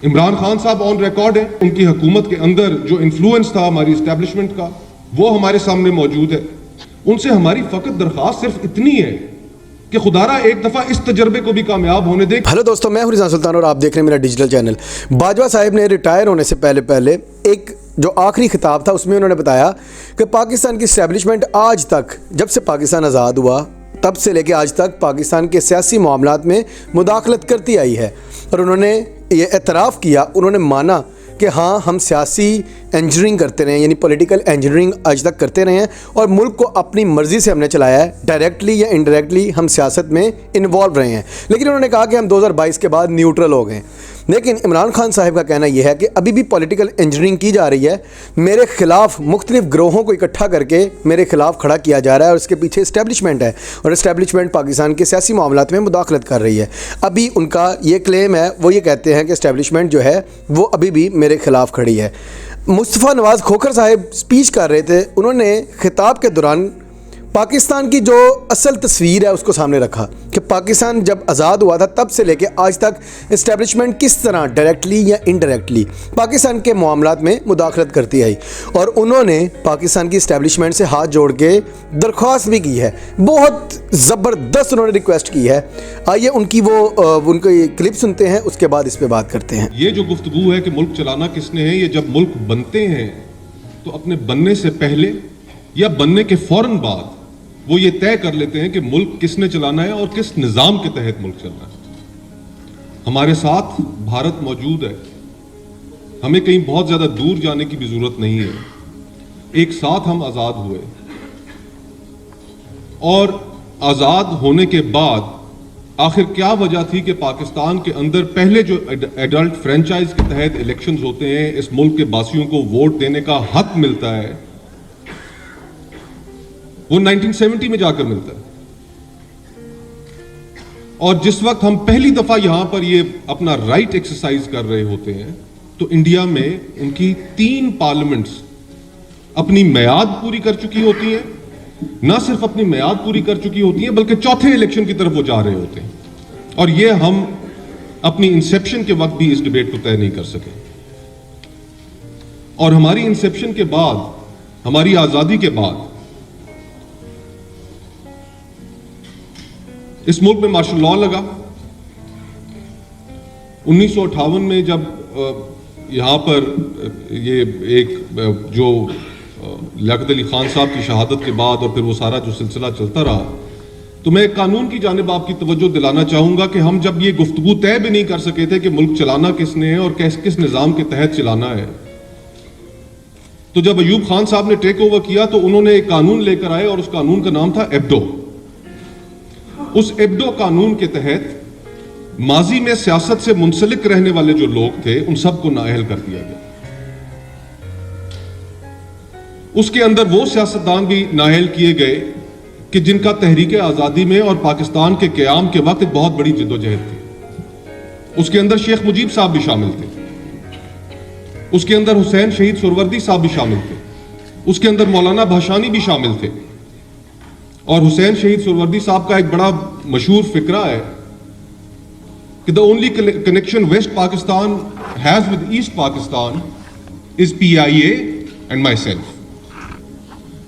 عمران خان صاحب on record ہیں، ان کی حکومت کے اندر جو انفلوئنس تھا ہماری اسٹیبلشمنٹ کا وہ ہمارے سامنے موجود ہے. ان سے ہماری فقط درخواست صرف اتنی ہے کہ خدا را ایک دفعہ اس تجربے کو بھی کامیاب ہونے دیں. ہلو دوستو، میں ہوں رضوان سلطان اور آپ دیکھ رہے ہیں میرا ڈیجیٹل چینل. باجوہ صاحب نے ریٹائر ہونے سے پہلے ایک جو آخری خطاب تھا اس میں انہوں نے بتایا کہ پاکستان کی اسٹیبلشمنٹ آج تک، جب سے پاکستان آزاد ہوا تب سے لے کے آج تک پاکستان کے سیاسی معاملات میں مداخلت کرتی آئی ہے. اور انہوں نے یہ اعتراف کیا، انہوں نے مانا کہ ہاں ہم سیاسی انجینئرنگ کرتے رہے ہیں، یعنی پولیٹیکل انجینئرنگ آج تک کرتے رہے ہیں اور ملک کو اپنی مرضی سے ہم نے چلایا ہے. ڈائریکٹلی یا انڈائریکٹلی ہم سیاست میں انوالو رہے ہیں. لیکن انہوں نے کہا کہ ہم 2022 کے بعد نیوٹرل ہو گئے. لیکن عمران خان صاحب کا کہنا یہ ہے کہ ابھی بھی پولیٹیکل انجینئرنگ کی جا رہی ہے، میرے خلاف مختلف گروہوں کو اکٹھا کر کے میرے خلاف کھڑا کیا جا رہا ہے اور اس کے پیچھے اسٹیبلشمنٹ ہے اور اسٹیبلشمنٹ پاکستان کے سیاسی معاملات میں مداخلت کر رہی ہے. ابھی ان کا یہ کلیم ہے، وہ یہ کہتے ہیں کہ اسٹیبلشمنٹ جو ہے وہ ابھی بھی میرے خلاف کھڑی ہے. مصطفیٰ نواز کھوکھر صاحب اسپیچ کر رہے تھے، انہوں نے خطاب کے دوران پاکستان کی جو اصل تصویر ہے اس کو سامنے رکھا کہ پاکستان جب آزاد ہوا تھا تب سے لے کے آج تک اسٹیبلشمنٹ کس طرح ڈائریکٹلی یا انڈائریکٹلی پاکستان کے معاملات میں مداخلت کرتی آئی. اور انہوں نے پاکستان کی اسٹیبلشمنٹ سے ہاتھ جوڑ کے درخواست بھی کی ہے، بہت زبردست انہوں نے ریکویسٹ کی ہے. آئیے ان کی ان کی کلپ سنتے ہیں، اس کے بعد اس پہ بات کرتے ہیں. یہ جو گفتگو ہے کہ ملک چلانا کس نے ہے، یہ جب ملک بنتے ہیں تو اپنے بننے سے پہلے یا بننے کے فوراً بعد وہ یہ طے کر لیتے ہیں کہ ملک کس نے چلانا ہے اور کس نظام کے تحت ملک چلنا ہے. ہمارے ساتھ بھارت موجود ہے، ہمیں کہیں بہت زیادہ دور جانے کی بھی ضرورت نہیں ہے. ایک ساتھ ہم آزاد ہوئے اور آزاد ہونے کے بعد آخر کیا وجہ تھی کہ پاکستان کے اندر پہلے جو ایڈلٹ فرینچائز کے تحت الیکشنز ہوتے ہیں، اس ملک کے باسیوں کو ووٹ دینے کا حق ملتا ہے، وہ 1970 میں جا کر ملتا ہے. اور جس وقت ہم پہلی دفعہ یہاں پر یہ اپنا رائٹ ایکسرسائز کر رہے ہوتے ہیں تو انڈیا میں ان کی 3 پارلیمنٹس اپنی میعاد پوری کر چکی ہوتی ہیں. نہ صرف اپنی میعاد پوری کر چکی ہوتی ہیں بلکہ چوتھے الیکشن کی طرف وہ جا رہے ہوتے ہیں. اور یہ ہم اپنی انسیپشن کے وقت بھی اس ڈیبیٹ کو طے نہیں کر سکے. اور ہماری انسیپشن کے بعد، ہماری آزادی کے بعد اس ملک میں مارشل لاء لگا. 1958 میں جب یہاں پر یہ ایک جو لیاقت علی خان صاحب کی شہادت کے بعد اور پھر وہ سارا جو سلسلہ چلتا رہا، تو میں ایک قانون کی جانب آپ کی توجہ دلانا چاہوں گا کہ ہم جب یہ گفتگو طے بھی نہیں کر سکے تھے کہ ملک چلانا کس نے ہے اور کس نظام کے تحت چلانا ہے، تو جب ایوب خان صاحب نے ٹیک اوور کیا تو انہوں نے ایک قانون لے کر آئے اور اس قانون کا نام تھا ایبڈو. اس ایبڈو قانون کے تحت ماضی میں سیاست سے منسلک رہنے والے جو لوگ تھے ان سب کو نااہل کر دیا گیا. اس کے اندر وہ سیاستدان بھی نااہل کیے گئے کہ جن کا تحریک آزادی میں اور پاکستان کے قیام کے وقت ایک بہت بڑی جدوجہد تھی. اس کے اندر شیخ مجیب صاحب بھی شامل تھے، اس کے اندر حسین شہید سروردی صاحب بھی شامل تھے، اس کے اندر مولانا بھاشانی بھی شامل تھے. اور حسین شہید سروردی صاحب کا ایک بڑا مشہور فقرہ ہے کہ the only connection West Pakistan has with East Pakistan is PIA and myself.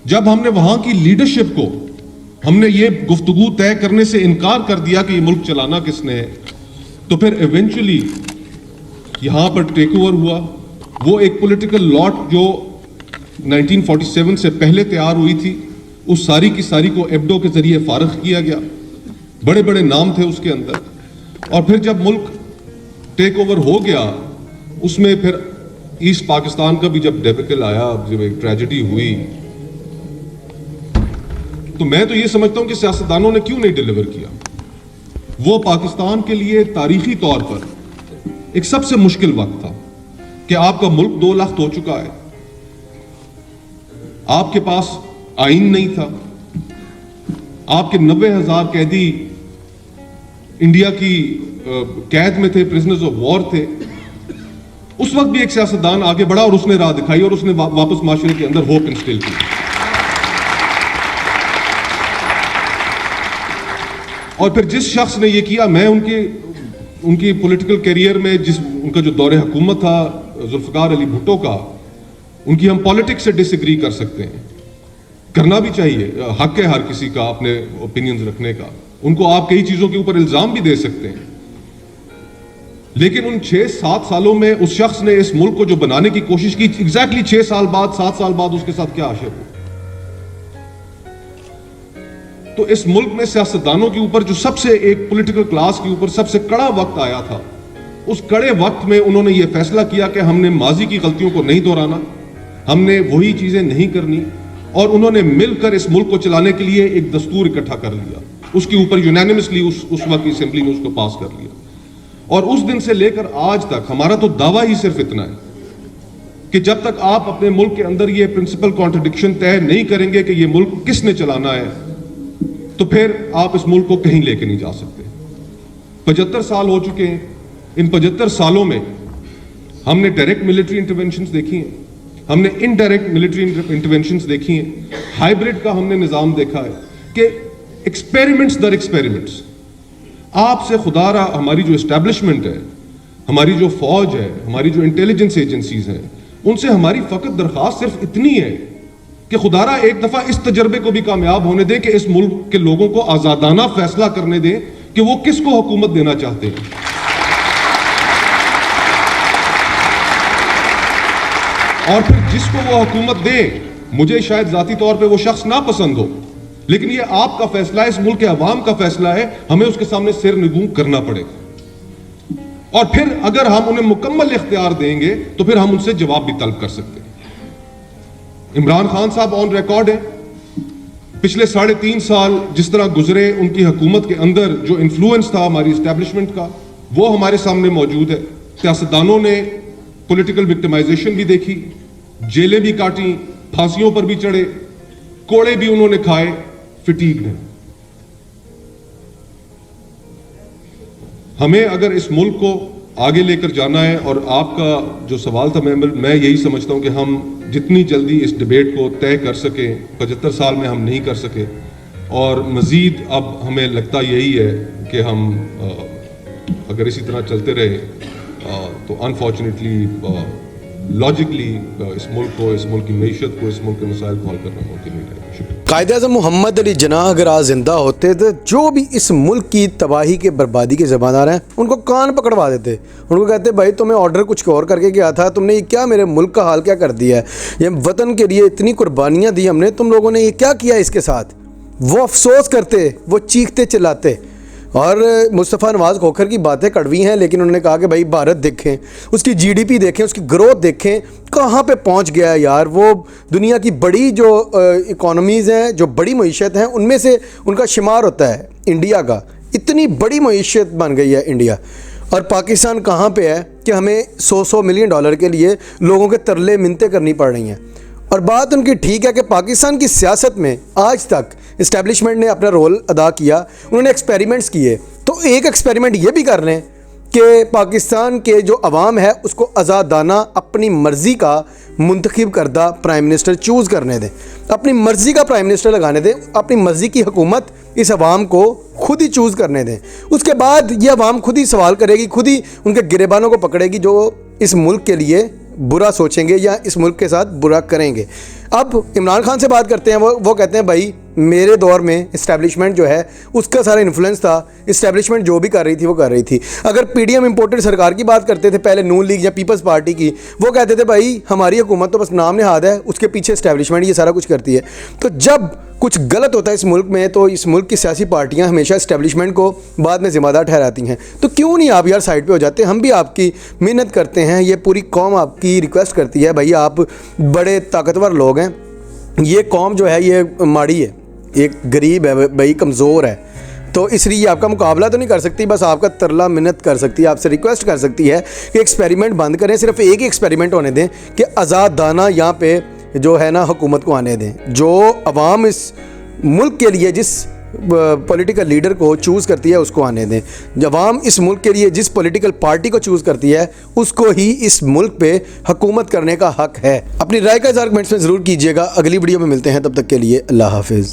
جب ہم نے وہاں کی لیڈرشپ کو، ہم نے یہ گفتگو طے کرنے سے انکار کر دیا کہ یہ ملک چلانا کس نے ہے، تو پھر ایونچولی یہاں پر ٹیک اوور ہوا. وہ ایک پولیٹیکل لاٹ جو 1947 سے پہلے تیار ہوئی تھی، اس ساری کی ساری کو ایبڈو کے ذریعے فارغ کیا گیا. بڑے بڑے نام تھے اس کے اندر. اور پھر جب ملک ٹیک اوور ہو گیا، اس میں پھر ایسٹ پاکستان کا بھی جب ڈیبیکل آیا، جب ایک ٹریجڈی ہوئی، تو میں تو یہ سمجھتا ہوں کہ سیاستدانوں نے کیوں نہیں ڈیلیور کیا. وہ پاکستان کے لیے تاریخی طور پر ایک سب سے مشکل وقت تھا کہ آپ کا ملک 2 لاکھ ہو چکا ہے، آپ کے پاس آئین نہیں تھا، آپ کے 90,000 قیدی انڈیا کی قید میں تھے، پرزنرز آف وار تھے. اس وقت بھی ایک سیاستدان آگے بڑھا اور اس نے راہ دکھائی اور اس نے واپس معاشرے کے اندر ہوپ انسٹل کی. اور پھر جس شخص نے یہ کیا، میں ان کے ان کی پولیٹیکل کیریئر میں ان کا جو دور حکومت تھا ذوالفقار علی بھٹو کا، ان کی ہم پالیٹکس سے ڈس ایگری کر سکتے ہیں، کرنا بھی چاہیے، حق ہے ہر کسی کا اپنے اوپینینز رکھنے کا، ان کو آپ کئی چیزوں کے اوپر الزام بھی دے سکتے ہیں، لیکن ان 6-7 سالوں میں اس شخص نے اس ملک کو جو بنانے کی کوشش کی، ایگزیکٹلی 6 سال بعد 7 سال بعد اس کے ساتھ کیا حشر ہو. تو اس ملک میں سیاستدانوں کے اوپر جو سب سے ایک پولیٹیکل کلاس کے اوپر سب سے کڑا وقت آیا تھا، اس کڑے وقت میں انہوں نے یہ فیصلہ کیا کہ ہم نے ماضی کی غلطیوں کو نہیں دہرانا، ہم نے وہی چیزیں نہیں کرنی، اور انہوں نے مل کر اس ملک کو چلانے کے لیے ایک دستور اکٹھا کر لیا، اس کے اوپر یونینیمسلی اس وقت کی اسمبلی نے اس کو پاس کر لیا. اور اس دن سے لے کر آج تک ہمارا تو دعویٰ ہی صرف اتنا ہے کہ جب تک آپ اپنے ملک کے اندر یہ پرنسپل کانٹرڈکشن طے نہیں کریں گے کہ یہ ملک کس نے چلانا ہے، تو پھر آپ اس ملک کو کہیں لے کے نہیں جا سکتے. 75 سال ہو چکے ہیں. ان 75 سالوں میں ہم نے ڈائریکٹ ملٹری انٹرونشنز دیکھی ہیں، ہم نے انڈائریکٹ ملٹری انٹرونشنز دیکھی ہیں، ہائیبرڈ کا ہم نے نظام دیکھا ہے کہ ایکسپیریمنٹس در ایکسپیریمنٹس. آپ سے خدا را ہماری جو اسٹیبلشمنٹ ہے، ہماری جو فوج ہے، ہماری جو انٹیلیجنس ایجنسیز ہیں، ان سے ہماری فقط درخواست صرف اتنی ہے کہ خدا را ایک دفعہ اس تجربے کو بھی کامیاب ہونے دیں کہ اس ملک کے لوگوں کو آزادانہ فیصلہ کرنے دیں کہ وہ کس کو حکومت دینا چاہتے ہیں. اور پھر جس کو وہ حکومت دیں، مجھے شاید ذاتی طور پہ وہ شخص نہ پسند ہو، لیکن یہ آپ کا فیصلہ ہے، اس ملک کے عوام کا فیصلہ ہے، ہمیں اس کے سامنے سر نگوں کرنا پڑے گا. اور پھر اگر ہم انہیں مکمل اختیار دیں گے تو پھر ہم ان سے جواب بھی طلب کر سکتے ہیں. عمران خان صاحب آن ریکارڈ ہیں، پچھلے 3.5 سال جس طرح گزرے، ان کی حکومت کے اندر جو انفلوئنس تھا ہماری اسٹیبلشمنٹ کا، وہ ہمارے سامنے موجود ہے. سیاستدانوں نے پولیٹیکل وکٹمائزیشن بھی دیکھی، جیلیں بھی کاٹیں، پھانسیوں پر بھی چڑھے، کوڑے بھی انہوں نے کھائے، فٹیگ نے. ہمیں اگر اس ملک کو آگے لے کر جانا ہے، اور آپ کا جو سوال تھا، میں یہی سمجھتا ہوں کہ ہم جتنی جلدی اس ڈیبیٹ کو طے کر سکیں، 75 سال میں ہم نہیں کر سکے، اور مزید اب ہمیں لگتا یہی ہے کہ ہم اگر اسی طرح چلتے رہے تو انفارچونیٹلی لاجکلی اس ملک کو، اس ملک کی معیشت کو، اس ملک کے مسائل کو حل کرنا ممکن نہیں رہے گا. شکریہ. قائد اعظم محمد علی جناح اگر آج زندہ ہوتے تو جو بھی اس ملک کی تباہی کے بربادی کے ذمہ دار ہیں ان کو کان پکڑوا دیتے، ان کو کہتے بھائی تمہیں آرڈر کچھ اور کر کے گیا تھا، تم نے یہ کیا میرے ملک کا حال کیا کر دیا ہے، یہ وطن کے لیے اتنی قربانیاں دی ہم نے، تم لوگوں نے یہ کیا کیا اس کے ساتھ. وہ افسوس کرتے، وہ چیختے چلاتے. اور مصطفیٰ نواز کھوکھر کی باتیں کڑوی ہیں، لیکن انہوں نے کہا کہ بھائی بھارت دیکھیں، اس کی جی ڈی پی دیکھیں، اس کی گروتھ دیکھیں کہاں پہ پہنچ گیا ہے یار. وہ دنیا کی بڑی جو اکانومیز ہیں، جو بڑی معیشت ہیں، ان میں سے ان کا شمار ہوتا ہے انڈیا کا. اتنی بڑی معیشت بن گئی ہے انڈیا. اور پاکستان کہاں پہ ہے کہ ہمیں $100 ملین کے لیے لوگوں کے ترلے منتیں کرنی پڑ رہی ہیں. اور بات ان کی ٹھیک ہے کہ پاکستان کی سیاست میں آج تک اسٹیبلشمنٹ نے اپنا رول ادا کیا، انہوں نے ایکسپیریمنٹس کیے. تو ایک ایکسپیریمنٹ یہ بھی کر لیں کہ پاکستان کے جو عوام ہے اس کو آزادانہ اپنی مرضی کا منتخب کردہ پرائم منسٹر چوز کرنے دیں، اپنی مرضی کا پرائم منسٹر لگانے دیں، اپنی مرضی کی حکومت اس عوام کو خود ہی چوز کرنے دیں. اس کے بعد یہ عوام خود ہی سوال کرے گی، خود ہی ان کے گریبانوں کو پکڑے گی جو اس ملک کے لیے برا سوچیں گے یا اس ملک کے ساتھ برا کریں گے. اب عمران خان سے بات کرتے ہیں. وہ کہتے ہیں بھائی میرے دور میں اسٹیبلشمنٹ جو ہے اس کا سارا انفلوئنس تھا، اسٹیبلشمنٹ جو بھی کر رہی تھی وہ کر رہی تھی. اگر پی ڈی ایم امپورٹڈ سرکار کی بات کرتے تھے پہلے، نون لیگ یا پیپلز پارٹی کی، وہ کہتے تھے بھائی ہماری حکومت تو بس نام نہاد ہے، اس کے پیچھے اسٹیبلشمنٹ یہ سارا کچھ کرتی ہے. تو جب کچھ غلط ہوتا ہے اس ملک میں تو اس ملک کی سیاسی پارٹیاں ہمیشہ اسٹیبلشمنٹ کو بعد میں ذمہ دار ٹھہراتی ہیں. تو کیوں نہیں آپ یار سائڈ پہ ہو جاتے؟ ہم بھی آپ کی محنت کرتے ہیں، یہ پوری قوم آپ کی ریکویسٹ کرتی ہے بھائی آپ بڑے طاقتور لوگ ہیں، یہ قوم جو ہے یہ ماڑی ہے، ایک غریب ہے بھائی، کمزور ہے، تو اس لیے آپ کا مقابلہ تو نہیں کر سکتی، بس آپ کا ترلا منت کر سکتی ہے، آپ سے ریکویسٹ کر سکتی ہے کہ ایکسپیریمنٹ بند کریں، صرف ایک ہی ایکسپیریمنٹ ہونے دیں کہ آزادانہ یہاں پہ جو ہے نا حکومت کو آنے دیں. جو عوام اس ملک کے لیے جس پولیٹیکل لیڈر کو چوز کرتی ہے اس کو آنے دیں. عوام اس ملک کے لیے جس پولیٹیکل پارٹی کو چوز کرتی ہے اس کو ہی اس ملک پہ حکومت کرنے کا حق ہے. اپنی رائے کا اظہار کمنٹس میں ضرور کیجیے گا. اگلی ویڈیو میں ملتے ہیں، تب تک کے لیے اللہ حافظ.